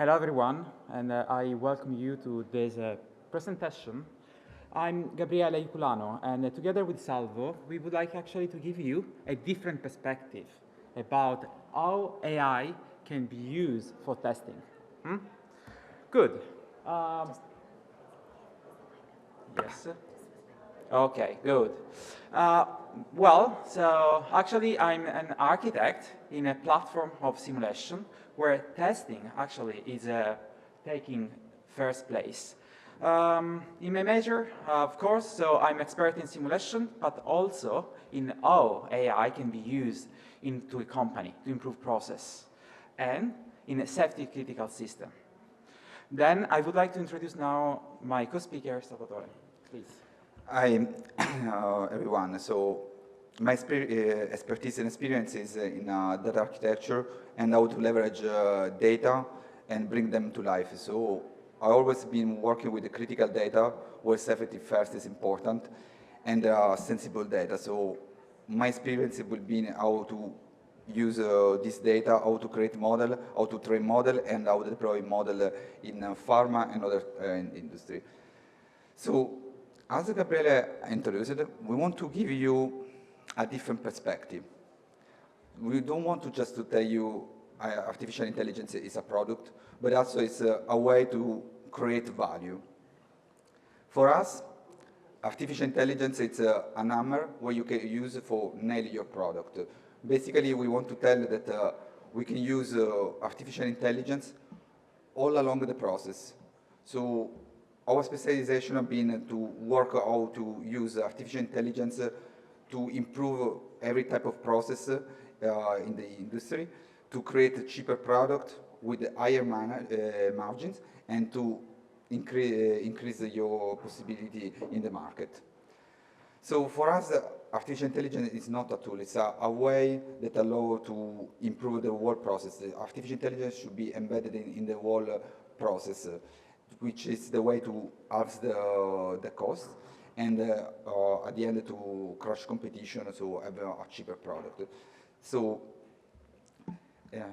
Hello everyone, and I welcome you to this presentation. I'm Gabriele Iculano, and together with Salvo, we would like actually to give you a different perspective about how AI can be used for testing. Good. Yes. Okay, good. So actually I'm an architect in a platform of simulation where testing actually is taking first place. In my major, of course, so I'm expert in simulation, but also in how AI can be used into a company to improve process and in a safety critical system. Then I would like to introduce now my co-speaker, Salvatore, please. Hi, everyone. So my expertise and experience is in data architecture and how to leverage data and bring them to life. So I've always been working with the critical data where safety first is important and sensible data. So my experience will be in how to use this data, how to create model, how to train model, and how to deploy model in pharma and other industry. So as Gabriele introduced, we want to give you a different perspective. We don't want to just to tell you artificial intelligence is a product, but also it's a way to create value. For us, artificial intelligence is a hammer where you can use for nail your product. Basically, we want to tell that we can use artificial intelligence all along the process. So our specialization has been to work how to use artificial intelligence to improve every type of process in the industry, to create a cheaper product with higher margins, and to increase your possibility in the market. So for us, artificial intelligence is not a tool, it's a way that allows to improve the whole process. The artificial intelligence should be embedded in the whole process, which is the way to halve the cost and at the end to crush competition, so have a cheaper product. So, yeah.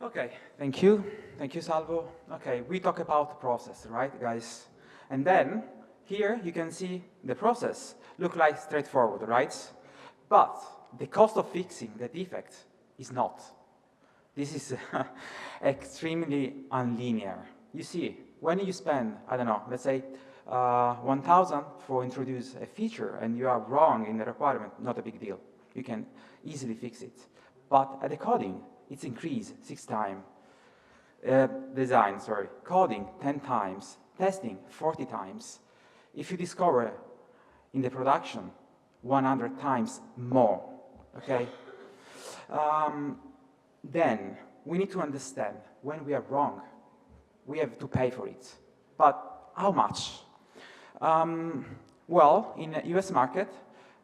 Okay, thank you. Thank you, Salvo. Okay, we talk about the process, right, guys? And then, here you can see the process look like straightforward, right? But the cost of fixing the defect is not. This is extremely unlinear. You see, when you spend, I don't know, let's say 1,000 for introduce a feature and you are wrong in the requirement, not a big deal. You can easily fix it. But at the coding, it's increased 6 times. Coding 10 times, testing 40 times. If you discover in the production 100 times more, okay? Then we need to understand when we are wrong, we have to pay for it. But how much? Well, in the US market,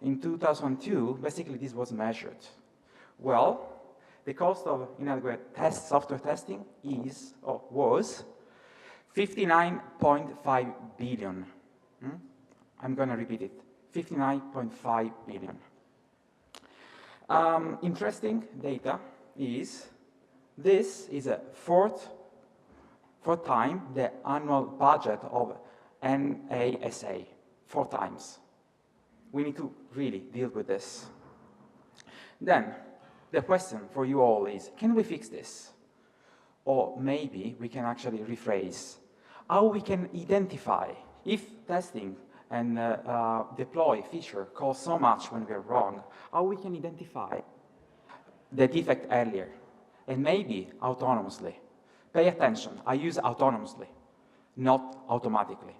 in 2002, basically this was measured. Well, the cost of inadequate software testing was 59.5 billion. I'm going to repeat it, 59.5 billion. Interesting data is, this is a fourth time the annual budget of NASA, 4 times. We need to really deal with this. Then, the question for you all is, can we fix this? Or maybe we can actually rephrase how we can identify if testing and deploy feature cost so much when we're wrong, how we can identify the defect earlier and maybe autonomously. Pay attention, I use autonomously, not automatically.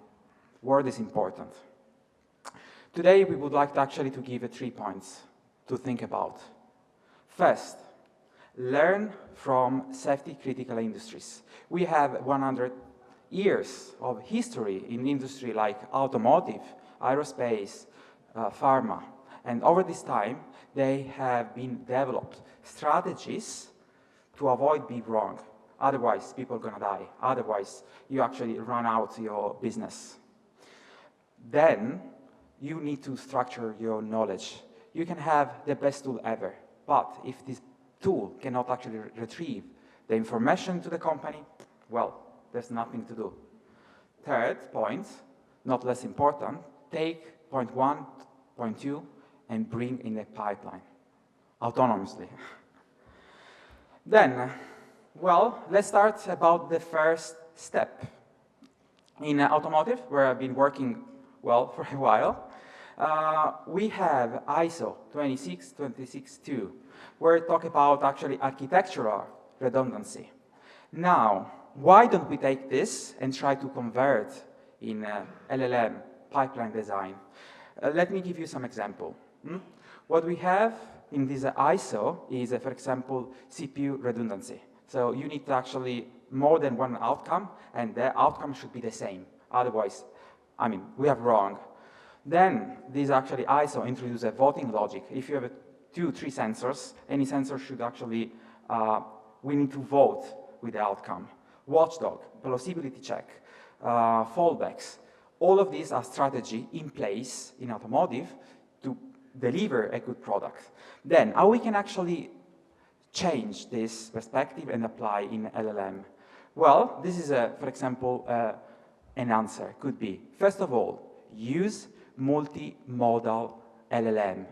Word is important. Today we would like to actually to give 3 points to think about. First, learn from safety critical industries. We have 100 years of history in industry like automotive, aerospace, pharma, and over this time they have been developed strategies to avoid being wrong. Otherwise, people are going to die. Otherwise, you actually run out your business. Then, you need to structure your knowledge. You can have the best tool ever, but if this tool cannot actually retrieve the information to the company, well, there's nothing to do. Third point, not less important, take point 1, point 2, and bring in a pipeline autonomously. Then, well, let's start about the first step. In automotive, where I've been working, well, for a while, we have ISO 26262, where we talk about actually architectural redundancy. Now, why don't we take this and try to convert in LLM pipeline design? Let me give you some example. What we have in this ISO is, for example, CPU redundancy. So you need to actually more than one outcome, and the outcome should be the same. Otherwise, I mean, we are wrong. Then this actually ISO introduces a voting logic. If you have 2, 3 sensors, any sensor should actually, we need to vote with the outcome. Watchdog, plausibility check, fallbacks. All of these are strategy in place in automotive to deliver a good product. Then, how we can actually change this perspective and apply in LLM? Well, this is, for example, an answer. Could be, first of all, use multimodal LLM.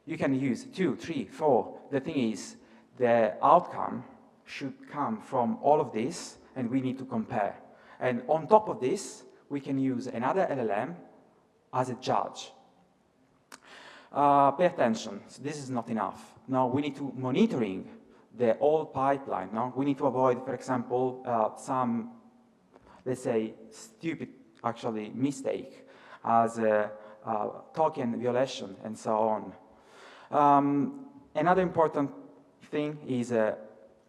You can use 2, 3, 4. The thing is, the outcome should come from all of this, and we need to compare. And on top of this, we can use another LLM as a judge. Pay attention, so this is not enough. Now we need to monitoring the whole pipeline. Now we need to avoid, for example, some, let's say, stupid actually mistake as a token violation and so on. Another important thing is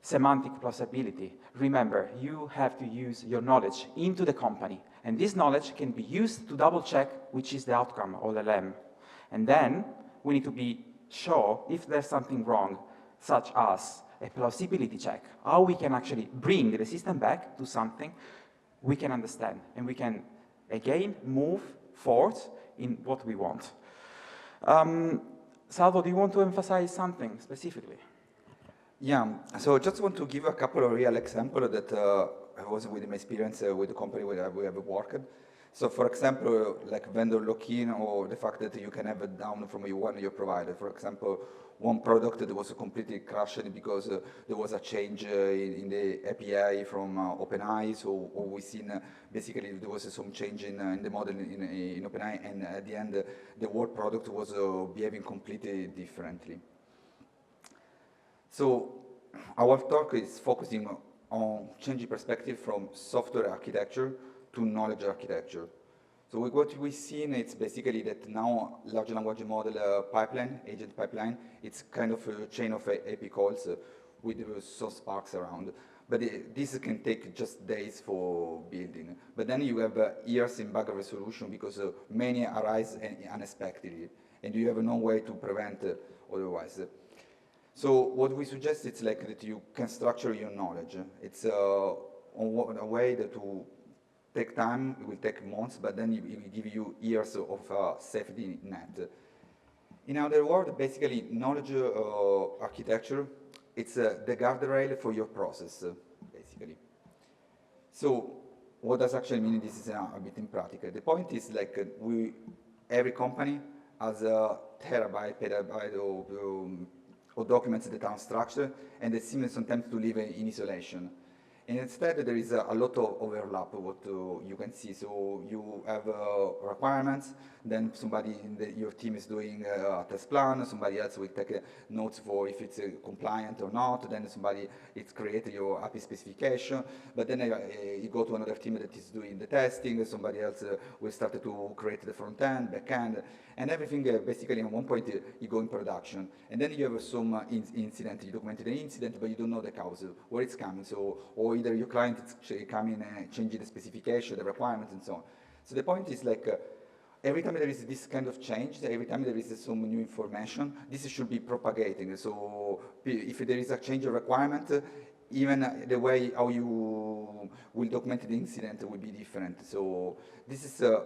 semantic plausibility. Remember, you have to use your knowledge into the company, and this knowledge can be used to double check which is the outcome of LLM. And then we need to be sure if there's something wrong, such as a plausibility check, how we can actually bring the system back to something we can understand, and we can, again, move forward in what we want. Salvo, do you want to emphasize something specifically? Yeah, so just want to give a couple of real examples that was with my experience with the company where we have worked. So for example, like vendor lock-in, or the fact that you can have it down from one of your provider. For example, one product that was completely crashed because there was a change in the API from OpenAI. So we seen basically there was some change in the model in OpenAI, and at the end the whole product was behaving completely differently. So our talk is focusing on changing perspective from software architecture to knowledge architecture. So what we've seen, it's basically that now large language model pipeline, agent pipeline, it's kind of a chain of API calls with some sparks around. But this can take just days for building. But then you have years in bug resolution because many arise unexpectedly, and you have no way to prevent otherwise. So what we suggest is like that you can structure your knowledge. It's a way that to take time, it will take months, but then it will give you years of safety net. In other words, basically, knowledge architecture, it's the guardrail for your process, basically. So what does actually mean? This is a bit in practical. The point is like every company has a terabyte, petabyte of documents that are unstructured, and they seem sometimes to live in isolation. And instead, there is a lot of overlap, what you can see. So you have requirements, then somebody in your team is doing a test plan, somebody else will take notes for if it's compliant or not, then somebody is creating your API specification, but then you go to another team that is doing the testing, somebody else will start to create the front end, back end, and everything basically at one point you go in production. And then you have some incident, you documented the incident, but you don't know the cause, where it's coming, so, or either your client is coming and changing the specification, the requirements, and so on. So the point is like, every time there is this kind of change, every time there is some new information, this should be propagating. So if there is a change of requirement, even the way how you will document the incident will be different. So this is the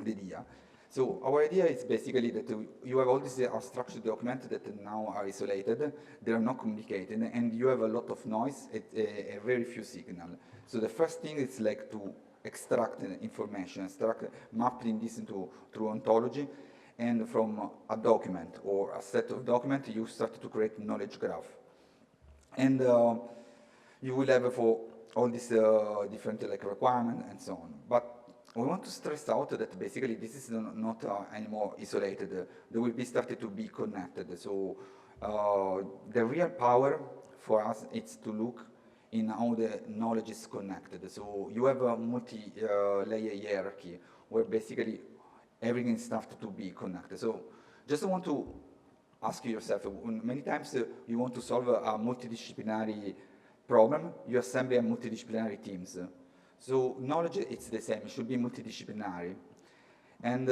idea. So our idea is basically that you have all these structured documents that now are isolated, they are not communicated, and you have a lot of noise at a very few signal. So the first thing is like to extract information, mapping this through ontology, and from a document or a set of documents, you start to create knowledge graph. And you will have for all these different like requirements and so on. But we want to stress out that basically this is not anymore isolated. They will be started to be connected. So the real power for us is to look in how the knowledge is connected. So you have a multi-layer hierarchy where basically everything starts to be connected. So just want to ask yourself, many times you want to solve a multidisciplinary problem, you assemble a multidisciplinary teams. So knowledge, it's the same, it should be multidisciplinary. And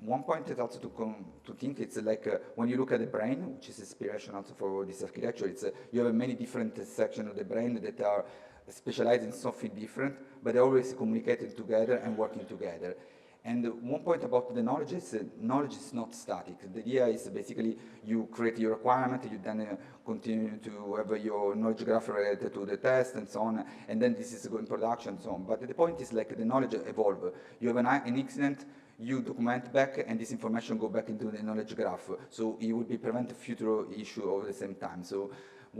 one point that also to think, it's like when you look at the brain, which is inspiration also for this architecture, it's you have many different sections of the brain that are specialized in something different, but they're always communicating together and working together. And one point about the knowledge is not static. The idea is basically you create your requirement, you then continue to have your knowledge graph related to the test and so on, and then this is going production and so on. But the point is like the knowledge evolve. You have an incident, you document back, and this information go back into the knowledge graph. So it will be prevent future issue all at the same time. So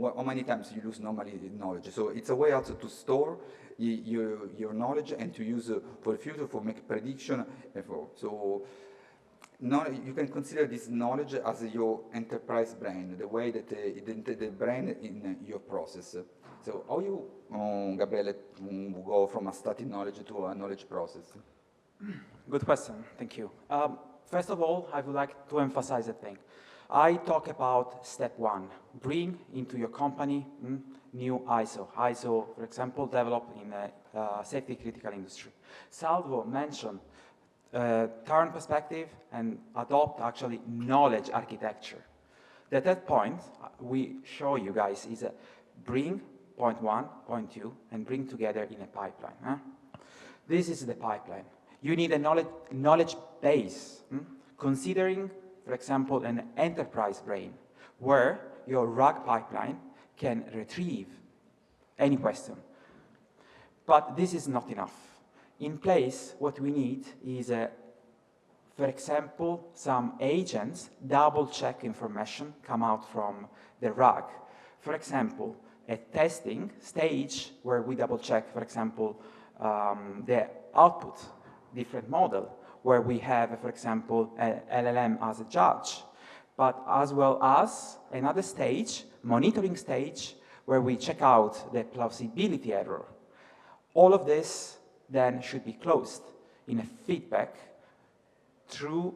how many times you lose normally knowledge? So it's a way also to store your knowledge and to use for the future for make prediction. So you can consider this knowledge as your enterprise brain, the way that the brain in your process. So how you, Gabriele, go from a static knowledge to a knowledge process? Good question, thank you. First of all, I would like to emphasize a thing. I talk about step one, bring into your company new ISO. ISO, for example, developed in a safety critical industry. Salvo mentioned turn perspective and adopt actually knowledge architecture. The third point we show you guys is bring point one, point two, and bring together in a pipeline. Huh? This is the pipeline. You need a knowledge base, considering, for example, an enterprise brain, where your RAG pipeline can retrieve any question. But this is not enough. In place, what we need is, for example, some agents double-check information come out from the RAG. For example, a testing stage where we double-check, for example, the output, different model, where we have, for example, an LLM as a judge, but as well as another stage, monitoring stage, where we check out the plausibility error. All of this then should be closed in a feedback through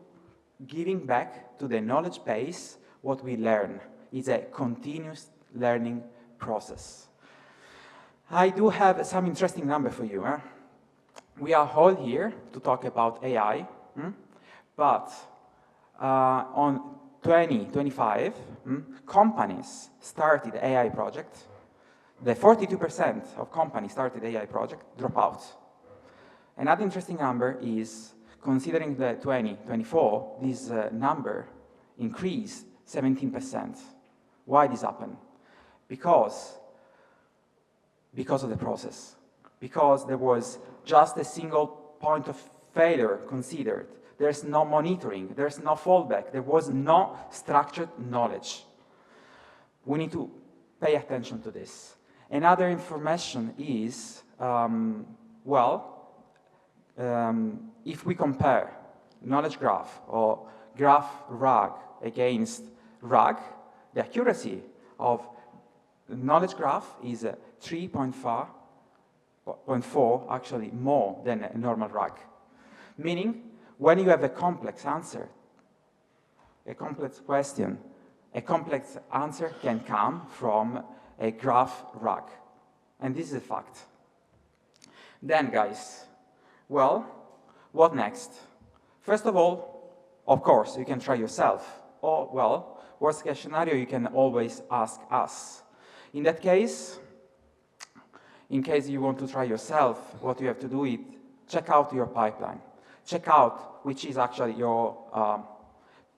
giving back to the knowledge base what we learn. It's a continuous learning process. I do have some interesting number for you. Huh? We are all here to talk about AI, but on 2025, companies started AI project. The 42% of companies started AI project drop out. Another interesting number is, considering the 2024, this number increased 17%. Why this happened? Because of the process. Because there was just a single point of failure considered. There's no monitoring, there's no fallback, there was no structured knowledge. We need to pay attention to this. Another information is, if we compare knowledge graph or graph RAG against RAG, the accuracy of knowledge graph is 3.4 actually more than a normal RAG. Meaning, when you have a complex answer, a complex question, a complex answer can come from a graph RAG. And this is a fact. Then, guys, well, what next? First of all, of course, you can try yourself. Or, well, worst case scenario, you can always ask us. In that case, in case you want to try yourself, what you have to do is check out your pipeline. check out which is actually your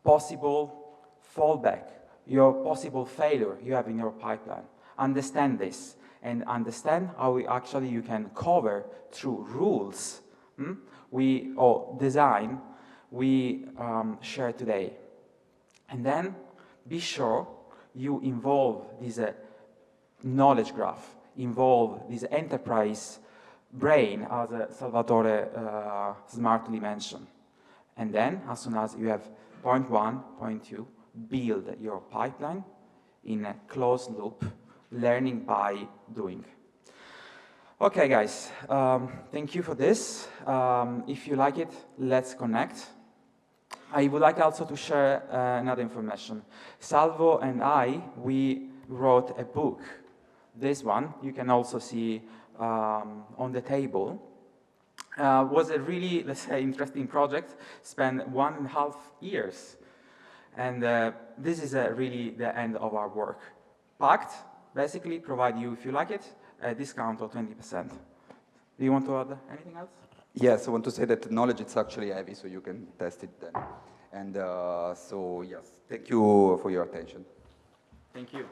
possible fallback, your possible failure you have in your pipeline. Understand this and understand how you can cover through rules or design we share today. And then be sure you involve this knowledge graph, involve this enterprise brain, as Salvatore smartly mentioned. And then, as soon as you have point 1, point 2, build your pipeline in a closed loop, learning by doing. Okay, guys, thank you for this. If you like it, let's connect. I would like also to share another information. Salvo and I, we wrote a book. This one, you can also see on the table. Was a really, let's say, interesting project. Spent 1.5 years. And this is really the end of our work. Pact, basically, provide you, if you like it, a discount of 20%. Do you want to add anything else? Yes, I want to say that knowledge is actually heavy, so you can test it then. And so, yes, thank you for your attention. Thank you.